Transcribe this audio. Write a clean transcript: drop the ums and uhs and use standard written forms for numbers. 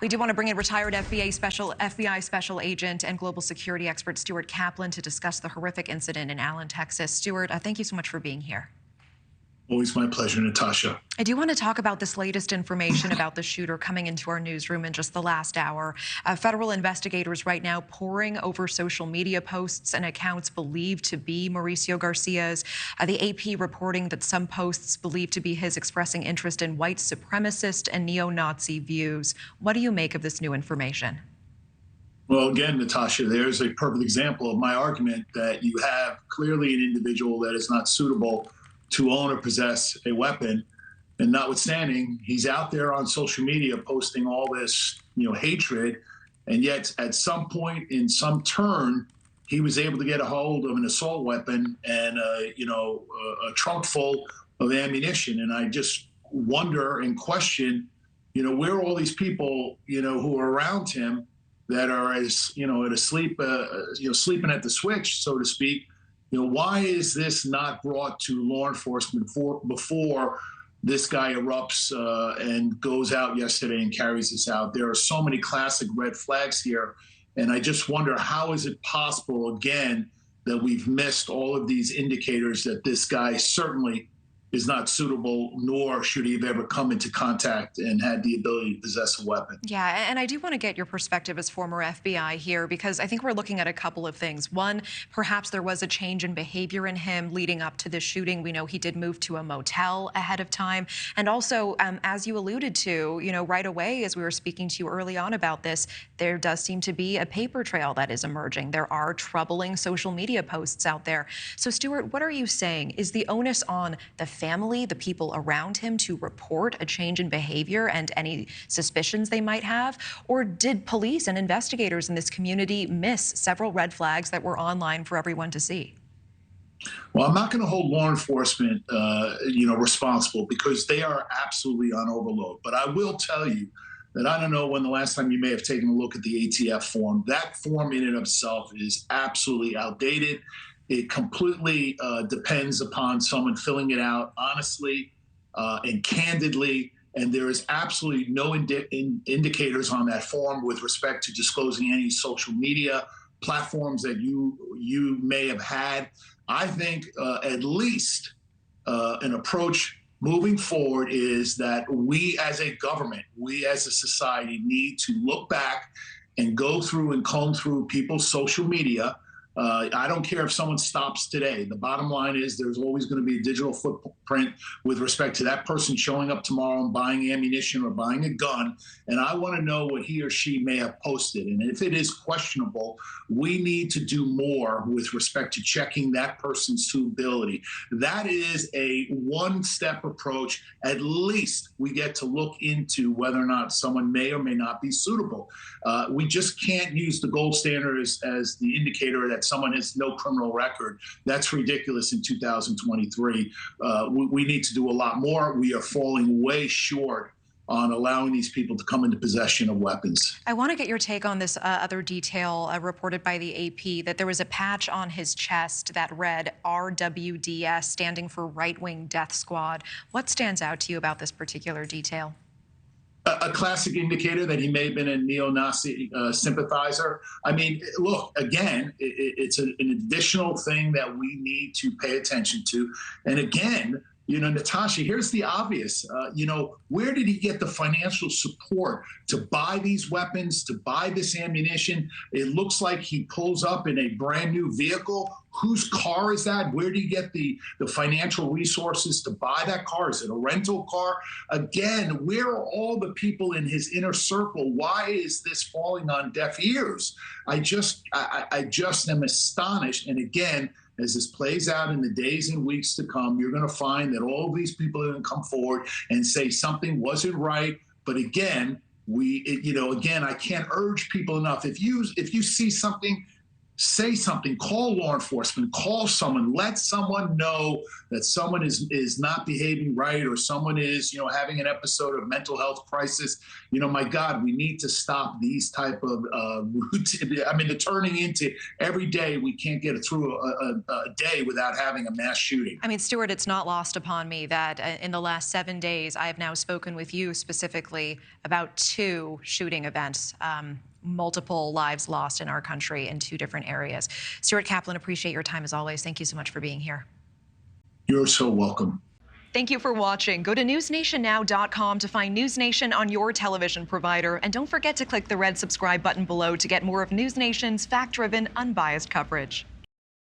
We do want to bring in retired FBI special agent and global security expert Stuart Kaplan to discuss the horrific incident in Allen, Texas. Stuart, thank you so much for being here. Always my pleasure, Natasha. I do want to talk about this latest information about the shooter coming into our newsroom in just the last hour. Federal investigators right now poring over social media posts and accounts believed to be Mauricio Garcia's. The AP reporting that some posts believed to be his expressing interest in white supremacist and neo-Nazi views. What do you make of this new information? Well, again, Natasha, there's a perfect example of my argument that you have clearly an individual that is not suitable to own or possess a weapon. And notwithstanding, he's out there on social media posting all this, hatred. And yet at some point in some turn, he was able to get a hold of an assault weapon and, a trunk full of ammunition. And I just wonder and question, where are all these people, who are around him that are as, asleep, sleeping at the switch, so to speak. Why is this not brought to law enforcement before this guy erupts and goes out yesterday and carries this out? There are so many classic red flags here. And I just wonder, how is it possible, again, that we've missed all of these indicators that this guy certainly is not suitable, nor should he have ever come into contact and had the ability to possess a weapon. Yeah, and I do want to get your perspective as former FBI here, because I think we're looking at a couple of things. One, perhaps there was a change in behavior in him leading up to this shooting. We know he did move to a motel ahead of time. And also, as you alluded to, right away, as we were speaking to you early on about this, there does seem to be a paper trail that is emerging. There are troubling social media posts out there. So, Stuart, what are you saying? Is the onus on the family, the people around him, to report a change in behavior and any suspicions they might have? Or did police and investigators in this community miss several red flags that were online for everyone to see? Well, I'm not going to hold law enforcement, responsible, because they are absolutely on overload. But I will tell you that I don't know when the last time you may have taken a look at the ATF form. That form in and of itself is absolutely outdated. It completely depends upon someone filling it out honestly and candidly. And there is absolutely no indicators on that form with respect to disclosing any social media platforms that you may have had. I think at least an approach moving forward is that we as a government, we as a society need to look back and go through and comb through people's social media. I don't care if someone stops today. The bottom line is there's always going to be a digital footprint with respect to that person showing up tomorrow and buying ammunition or buying a gun. And I want to know what he or she may have posted. And if it is questionable, we need to do more with respect to checking that person's suitability. That is a one-step approach. At least we get to look into whether or not someone may or may not be suitable. We just can't use the gold standard as the indicator that someone has no criminal record. That's ridiculous in 2023. We need to do a lot more. We are falling way short on allowing these people to come into possession of weapons. I want to get your take on this other detail reported by the AP, that there was a patch on his chest that read RWDS, standing for Right Wing Death Squad. What stands out to you about this particular detail? A classic indicator that he may have been a neo-Nazi sympathizer. I mean, look, again, it's an additional thing that we need to pay attention to. And again, Natasha, here's the obvious. Where did he get the financial support to buy these weapons, to buy this ammunition? It looks like he pulls up in a brand new vehicle. Whose car is that? Where did he get the financial resources to buy that car? Is it a rental car? Again, where are all the people in his inner circle? Why is this falling on deaf ears? I just am astonished. And again, as this plays out in the days and weeks to come, you're going to find that all of these people are going to come forward and say something wasn't right. But again, I can't urge people enough. If you see something say something, call law enforcement, call someone, let someone know that someone is not behaving right, or someone is, having an episode of mental health crisis. My God, we need to stop these type of routine. I mean, the turning into every day we can't get through a day without having a mass shooting. I mean, Stuart, it's not lost upon me that in the last 7 days, I have now spoken with you specifically about 2 shooting events. Multiple lives lost in our country in 2 different areas. Stuart Kaplan, appreciate your time as always. Thank you so much for being here. You're so welcome. Thank you for watching. Go to newsnationnow.com to find News Nation on your television provider. And don't forget to click the red subscribe button below to get more of News Nation's fact-driven, unbiased coverage.